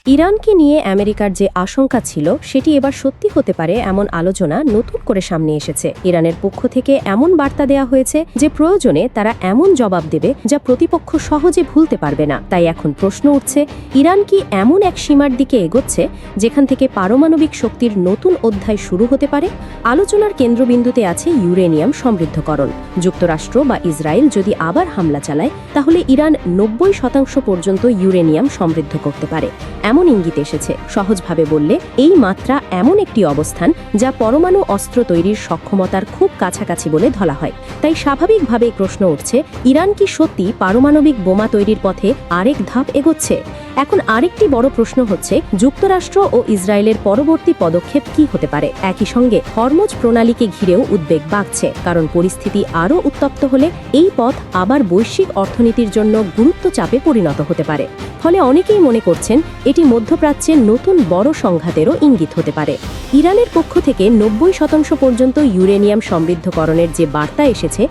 ইরানকে নিয়ে আমেরিকার যে আশঙ্কা ছিল সেটি এবার সত্যি হতে পারে এমন আলোচনা নতুন করে সামনে এসেছে। ইরানের পক্ষ থেকে এমন বার্তা দেয়া হয়েছে যে প্রয়োজনে তারা এমন জবাব দেবে যা প্রতিপক্ষ সহজে ভুলতে পারবে না। তাই এখন প্রশ্ন উঠছে, ইরান কি এমন এক সীমার দিকে এগোচ্ছে যেখান থেকে পারমাণবিক শক্তির নতুন অধ্যায় শুরু হতে পারে? আলোচনার কেন্দ্রবিন্দুতে আছে ইউরেনিয়াম সমৃদ্ধকরণ। যুক্তরাষ্ট্র বা ইসরায়েল যদি আবার হামলা চালায় তাহলে ইরান 90% পর্যন্ত ইউরেনিয়াম সমৃদ্ধ করতে পারে এমন ইঙ্গিত এসেছে। সহজভাবে বললে এই মাত্রা এমন একটি অবস্থান যা পরমাণু অস্ত্র তৈরির সক্ষমতার খুব কাছাকাছি বলে ধরা হয়। তাই স্বাভাবিকভাবেই প্রশ্ন উঠছে, ইরান কি সত্যি পারমাণবিক বোমা তৈরির পথে আরেক ধাপ এগোচ্ছে? এখন আরেকটি বড় প্রশ্ন হচ্ছে, যুক্তরাষ্ট্র ও ইসরায়েলের পরবর্তী পদক্ষেপ কি হতে পারে? একই সঙ্গে হরমুজ প্রণালীকে ঘিরেও উদ্বেগ বাড়ছে, কারণ পরিস্থিতি আরও উত্তপ্ত হলে এই পথ আবার বৈশ্বিক অর্থনীতির জন্য গুরুত্ব চাপে পরিণত হতে পারে। ফলে অনেকেই মনে করছেন এটি মধ্যপ্রাচ্যের নতুন বড় সংঘাতেরও ইঙ্গিত হতে পারে। ইরানের পক্ষ থেকে 90% পর্যন্ত ইউরেনিয়াম সমৃদ্ধকরণের যে বার্তা এসেছে,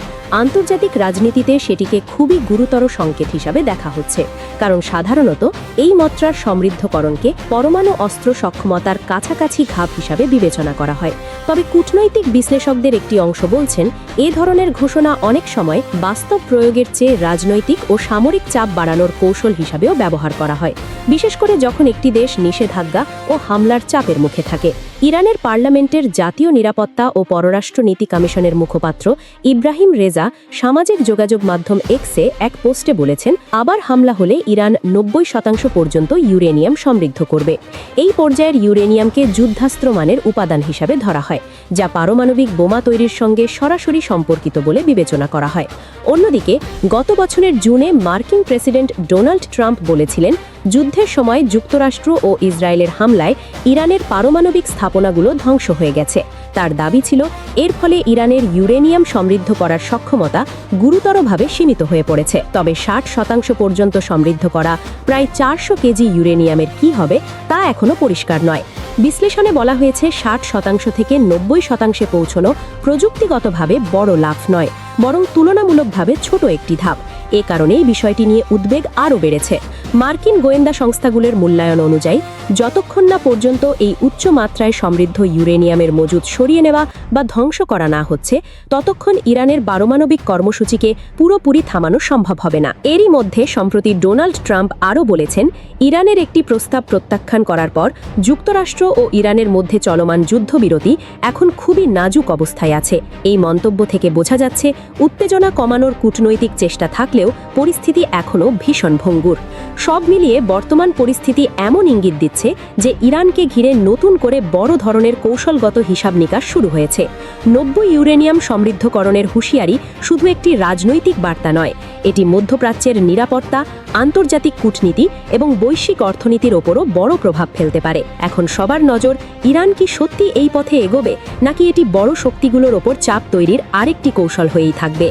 আন্তর্জাতিক রাজনীতিতে সেটিকে খুবই গুরুতর সংকেত হিসাবে দেখা হচ্ছে। কারণ সাধারণত এই মাত্রার সমৃদ্ধকরণকে পরমাণু অস্ত্র সক্ষমতার কাছাকাছি ধাপ হিসাবে বিবেচনা করা হয়। তবে কূটনৈতিক বিশ্লেষকদের একটি অংশ বলছেন, এ ধরনের ঘোষণা অনেক সময় বাস্তব প্রয়োগের চেয়ে রাজনৈতিক ও সামরিক চাপ বাড়ানোর কৌশল হিসাবেও ব্যবহার করা হয়, বিশেষ করে যখন একটি দেশ নিষেধাজ্ঞা ও হামলার চাপের মুখে থাকে। ইরানের পার্লামেন্টের জাতীয় নিরাপত্তা ও পররাষ্ট্র নীতি কমিশনের মুখপাত্র ইব্রাহিম রেজা সামাজিক যোগাযোগ মাধ্যম এক্সে এক পোস্টে বলেছেন, আবার হামলা হলে ইরান 90% পর্যন্ত ইউরেনিয়াম সমৃদ্ধ করবে। এই পর্যায়ের ইউরেনিয়ামকে যুদ্ধাস্ত্র মানের উপাদান হিসাবে ধরা হয়, যা পারমাণবিক বোমা তৈরির সঙ্গে সরাসরি সম্পর্কিত বলে বিবেচনা করা হয়। অন্যদিকে গত বছরের জুনে মার্কিন প্রেসিডেন্ট ডোনাল্ড ট্রাম্প বলেছিলেন, যুদ্ধের সময় যুক্তরাষ্ট্র ও ইসরায়েলের হামলায় ইরানের পারমাণবিক স্থাপনাগুলো ধ্বংস হয়ে গেছে। তার দাবি ছিল, এর ফলে ইরানের ইউরেনিয়াম সমৃদ্ধ করার সক্ষমতা গুরুতরভাবে সীমিত হয়ে পড়েছে। তবে 60% পর্যন্ত সমৃদ্ধ করা প্রায় 400 কেজি ইউরেনিয়ামের কি হবে তা এখনও পরিষ্কার নয়। বিশ্লেষণে বলা হয়েছে, 60% থেকে 90% পৌঁছানো প্রযুক্তিগতভাবে বড় লাভ নয়, বরং তুলনামূলকভাবে ছোট একটি ধাপ। এ কারণেই বিষয়টি নিয়ে উদ্বেগ আরও বেড়েছে। মার্কিন গোয়েন্দা সংস্থাগুলোর মূল্যায়ন অনুযায়ী যতক্ষণ না পর্যন্ত এই উচ্চ মাত্রায় সমৃদ্ধ ইউরেনিয়ামের মজুদ সরিয়ে নেওয়া বা ধ্বংস করা না হচ্ছে, ততক্ষণ ইরানের পারমাণবিক কর্মসূচিকে পুরোপুরি থামানো সম্ভব হবে না। এরই মধ্যে সম্প্রতি ডোনাল্ড ট্রাম্প আরও বলেছেন, ইরানের একটি প্রস্তাব প্রত্যাখ্যান করার পর যুক্তরাষ্ট্র ও ইরানের মধ্যে চলমান যুদ্ধবিরতি এখন খুবই নাজুক অবস্থায় আছে। এই মন্তব্য থেকে বোঝা যাচ্ছে, উত্তেজনা কমানোর কূটনৈতিক চেষ্টা থাকলেও পরিস্থিতি এখনও ভীষণ ভঙ্গুর। সব মিলিয়ে বর্তমান পরিস্থিতি এমন ইঙ্গিত দিচ্ছে যে ইরানকে ঘিরে নতুন করে বড় ধরনের কৌশলগত হিসাব নিকাশ শুরু হয়েছে। 90 ইউরেনিয়াম সমৃদ্ধকরণের হুঁশিয়ারি শুধু একটি রাজনৈতিক বার্তা নয়, এটি মধ্যপ্রাচ্যের নিরাপত্তা, আন্তর্জাতিক কূটনীতি এবং বৈশ্বিক অর্থনীতির ওপরও বড় প্রভাব ফেলতে পারে। এখন সবার নজর, ইরান কি সত্যি এই পথে এগোবে, নাকি এটি বড় শক্তিগুলোর ওপর চাপ তৈরির আরেকটি কৌশল হয়েই থাকবে?